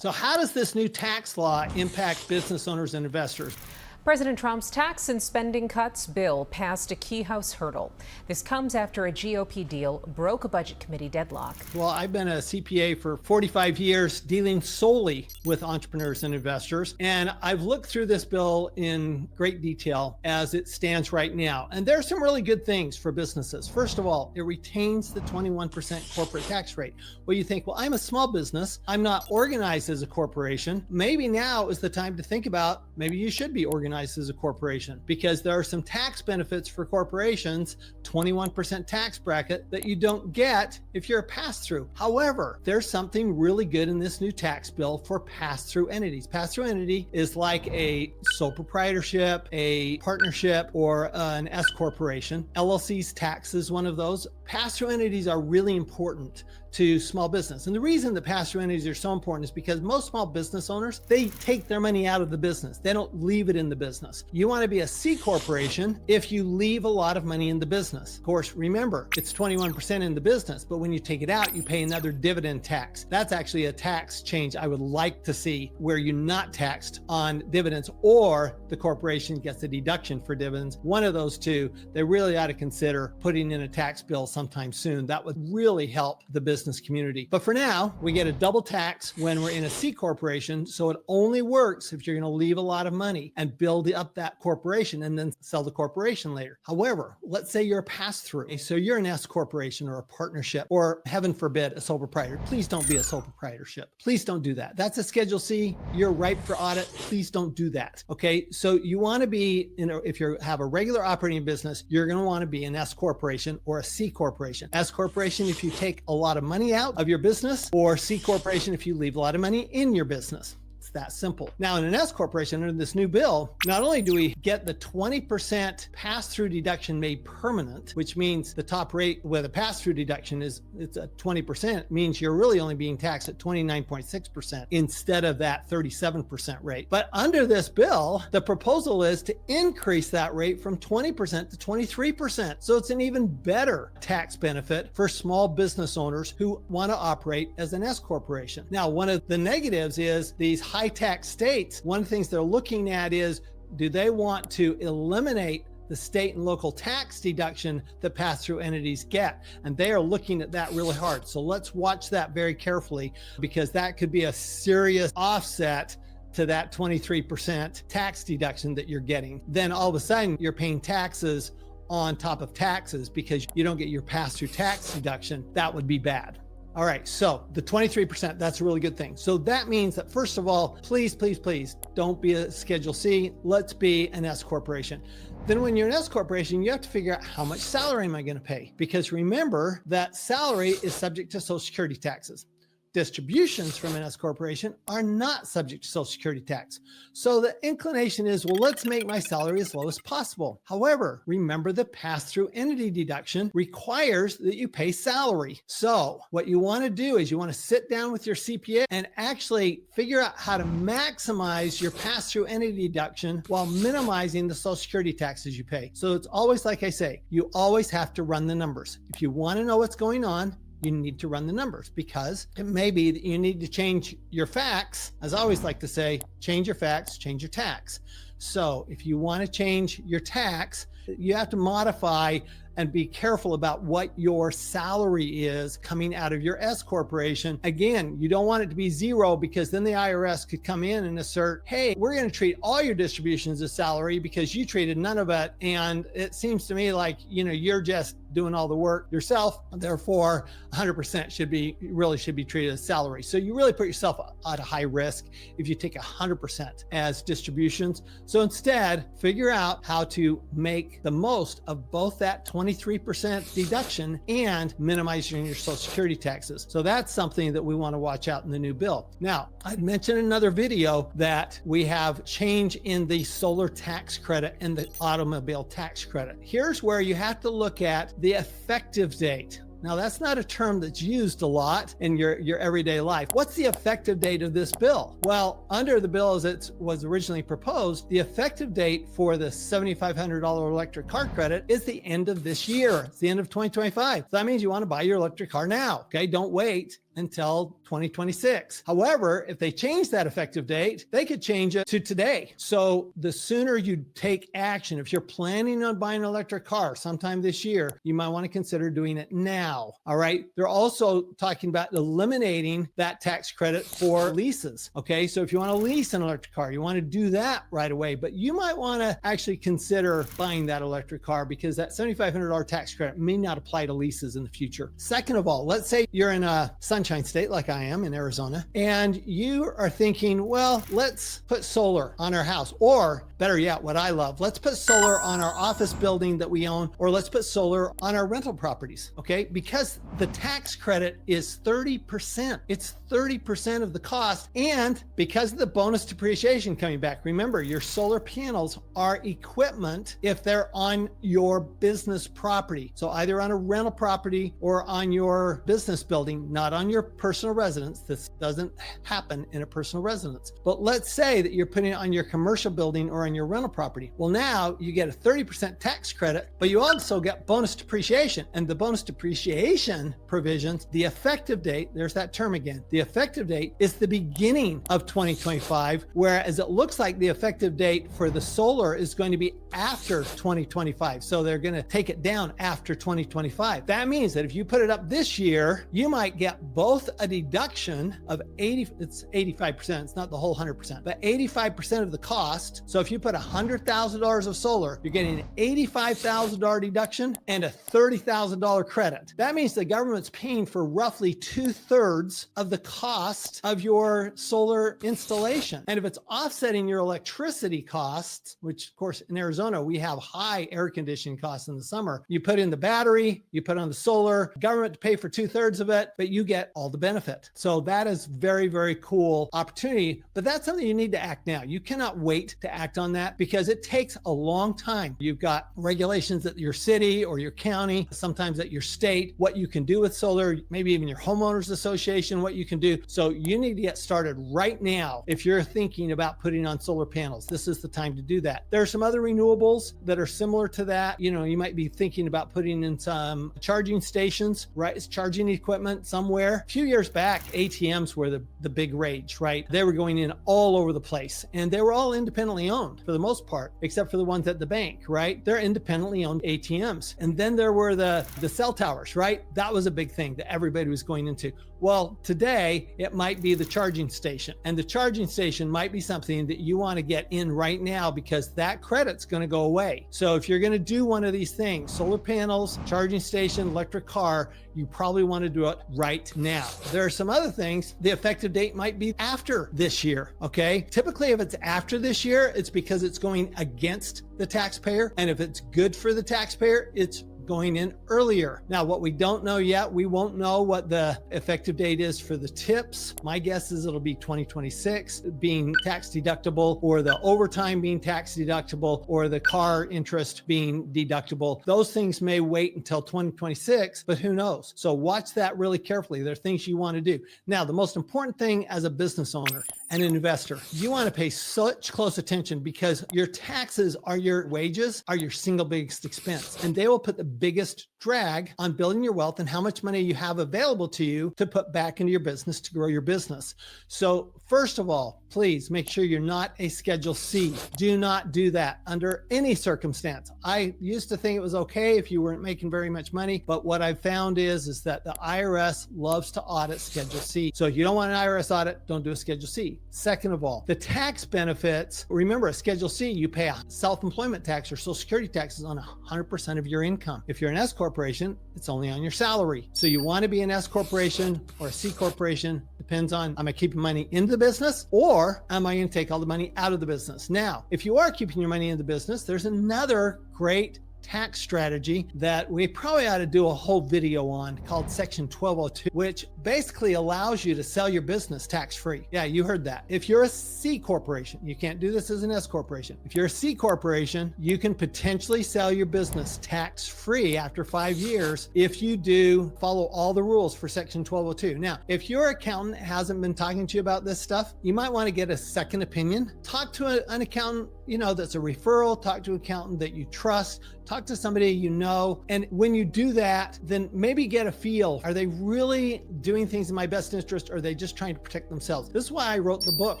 So how does this new tax law impact business owners and investors? President Trump's tax and spending cuts bill passed a key House hurdle. This comes after a GOP deal broke a budget committee deadlock. Well, I've been a CPA for 45 years dealing solely with entrepreneurs and investors, and I've looked through this bill in great detail as it stands right now. And there are some really good things for businesses. First of all, it retains the 21% corporate tax rate. Well, you think, well, I'm a small business. I'm not organized as a corporation. Maybe now is the time to think about maybe you should be organized as a corporation, because there are some tax benefits for corporations, 21% tax bracket, that you don't get if you're a pass-through. However, there's something really good in this new tax bill for pass-through entities. Pass-through entity is like a sole proprietorship, a partnership, or an S corporation. LLC's tax is one of those. Pass-through entities are really important to small business. And the reason the pass-through entities are so important is because most small business owners, they take their money out of the business. They don't leave it in the business. You want to be a C corporation if you leave a lot of money in the business. Of course, remember, it's 21% in the business, but when you take it out, you pay another dividend tax. That's actually a tax change I would like to see, where you're not taxed on dividends, or the corporation gets a deduction for dividends. One of those two, they really ought to consider putting in a tax bill sometime soon. That would really help the business community. But for now, we get a double tax when we're in a C corporation. So it only works if you're going to leave a lot of money and build up that corporation and then sell the corporation later. However, let's say you're a pass-through. So you're an S corporation or a partnership, or heaven forbid, a sole proprietor. Please don't be a sole proprietorship. Please don't do that. That's a Schedule C. You're ripe for audit. Please don't do that. Okay. So you want to be, if you have a regular operating business, you're going to want to be an S corporation or a C corporation. S corporation if you take a lot of money out of your business, or C corporation if you leave a lot of money in your business. It's that simple. Now, in an S corporation, under this new bill, not only do we get the 20% pass-through deduction made permanent, which means the top rate with a pass-through deduction it's a 20%, means you're really only being taxed at 29.6% instead of that 37% rate. But under this bill, the proposal is to increase that rate from 20% to 23%. So it's an even better tax benefit for small business owners who want to operate as an S corporation. Now, one of the negatives is these high tax states. One of the things they're looking at is, do they want to eliminate the state and local tax deduction that pass-through entities get? And they are looking at that really hard. So let's watch that very carefully, because that could be a serious offset to that 23% tax deduction that you're getting. Then all of a sudden you're paying taxes on top of taxes because you don't get your pass-through tax deduction. That would be bad. All right, so the 23%, that's a really good thing. So that means that, first of all, please, please, please don't be a Schedule C. Let's be an S corporation. Then when you're an S corporation, you have to figure out, how much salary am I going to pay? Because remember that salary is subject to Social Security taxes. Distributions from an S corporation are not subject to Social Security tax. So the inclination is, well, let's make my salary as low as possible. However, remember the pass-through entity deduction requires that you pay salary. So what you want to do is you want to sit down with your CPA and actually figure out how to maximize your pass-through entity deduction while minimizing the Social Security taxes you pay. So it's always, like I say, you always have to run the numbers. If you want to know what's going on, you need to run the numbers, because it may be that you need to change your facts. As I always like to say, change your facts, change your tax. So if you want to change your tax, you have to modify and be careful about what your salary is coming out of your S corporation. Again, you don't want it to be zero, because then the IRS could come in and assert, hey, we're going to treat all your distributions as salary because you treated none of it. And it seems to me like, you're just doing all the work yourself. Therefore, 100% should be treated as salary. So you really put yourself at a high risk if you take 100% as distributions. So instead, figure out how to make the most of both that 23% deduction and minimizing your Social Security taxes. So that's something that we want to watch out in the new bill. Now, I'd mentioned in another video that we have change in the solar tax credit and the automobile tax credit. Here's where you have to look at the effective date. Now, that's not a term that's used a lot in your everyday life. What's the effective date of this bill? Well, under the bill as it was originally proposed, the effective date for the $7,500 electric car credit is the end of this year. It's the end of 2025. So that means you want to buy your electric car now. Okay, don't wait. until 2026. However, if they change that effective date, they could change it to today. So the sooner you take action, if you're planning on buying an electric car sometime this year, you might want to consider doing it now. All right. They're also talking about eliminating that tax credit for leases. Okay. So if you want to lease an electric car, you want to do that right away, but you might want to actually consider buying that electric car because that $7,500 tax credit may not apply to leases in the future. Second of all, let's say you're in a sunshine state like I am in Arizona, and you are thinking, well, let's put solar on our house, or better yet, what I love, let's put solar on our office building that we own, or let's put solar on our rental properties, okay? Because the tax credit is 30%. It's 30% of the cost, and because of the bonus depreciation coming back, remember, your solar panels are equipment if they're on your business property. So either on a rental property or on your business building, not on your personal residence. This doesn't happen in a personal residence. But let's say that you're putting it on your commercial building or on your rental property. Well, now you get a 30% tax credit, but you also get bonus depreciation. And the bonus depreciation provisions, the effective date, there's that term again, the effective date is the beginning of 2025, whereas it looks like the effective date for the solar is going to be after 2025. So they're going to take it down after 2025. That means that if you put it up this year, you might get both a deduction of 85%. It's not the whole 100%, but 85% of the cost. So if you put $100,000 of solar, you're getting an $85,000 deduction and a $30,000 credit. That means the government's paying for roughly 2/3 of the cost of your solar installation. And if it's offsetting your electricity costs, which of course in Arizona, we have high air conditioning costs in the summer, you put in the battery, you put on the solar, government to pay for 2/3 of it, but you get all the benefit. So that is very, very cool opportunity, but that's something you need to act now. You cannot wait to act on that because it takes a long time. You've got regulations at your city or your county, sometimes at your state, what you can do with solar, maybe even your homeowners association, what you can do. So you need to get started right now. If you're thinking about putting on solar panels, this is the time to do that. There are some other renewables that are similar to that. You know, you might be thinking about putting in some charging stations, right? It's charging equipment somewhere. A few years back, ATMs were the big rage, right? They were going in all over the place and they were all independently owned for the most part, except for the ones at the bank, right? They're independently owned ATMs. And then there were the cell towers, right? That was a big thing that everybody was going into. Well, today it might be the charging station, and the charging station might be something that you want to get in right now because that credit's going to go away. So if you're going to do one of these things, solar panels, charging station, electric car, you probably want to do it right now. There are some other things. The effective date might be after this year. Okay. Typically, if it's after this year, it's because it's going against the taxpayer. And if it's good for the taxpayer, it's going in earlier. Now, what we don't know yet, we won't know what the effective date is for the tips. My guess is it'll be 2026 being tax deductible, or the overtime being tax deductible, or the car interest being deductible. Those things may wait until 2026, but who knows? So watch that really carefully. There are things you want to do. Now, the most important thing as a business owner and an investor, you want to pay such close attention because your taxes are your wages, are your single biggest expense, and they will put the biggest drag on building your wealth and how much money you have available to you to put back into your business to grow your business. So first of all, please make sure you're not a Schedule C. Do not do that under any circumstance. I used to think it was okay if you weren't making very much money, but what I've found is that the IRS loves to audit Schedule C. So if you don't want an IRS audit, don't do a Schedule C. Second of all, the tax benefits, remember a Schedule C, you pay a self-employment tax or Social Security taxes on 100% of your income. If you're an S corporation, it's only on your salary. So you want to be an S corporation or a C corporation, depends on, am I keeping money in the business or am I going to take all the money out of the business? Now, if you are keeping your money in the business, there's another great tax strategy that we probably ought to do a whole video on called Section 1202, which basically allows you to sell your business tax-free. Yeah, you heard that. If you're a C corporation, you can't do this as an S corporation. If you're a C corporation, you can potentially sell your business tax-free after 5 years if you do follow all the rules for Section 1202. Now, if your accountant hasn't been talking to you about this stuff, you might want to get a second opinion. Talk to an accountant, that's a referral, talk to an accountant that you trust, talk to somebody you know. And when you do that, then maybe get a feel. Are they really doing things in my best interest, or are they just trying to protect themselves? This is why I wrote the book,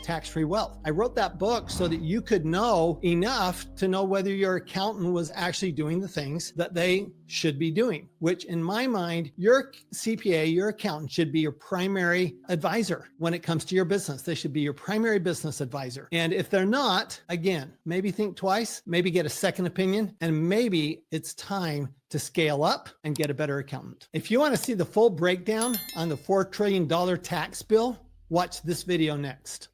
Tax-Free Wealth. I wrote that book so that you could know enough to know whether your accountant was actually doing the things that they should be doing, which in my mind, your CPA, your accountant should be your primary advisor when it comes to your business. They should be your primary business advisor. And if they're not, again, maybe think twice, maybe get a second opinion, and maybe it's time to scale up and get a better accountant. If you want to see the full breakdown on the $4 trillion tax bill, watch this video next.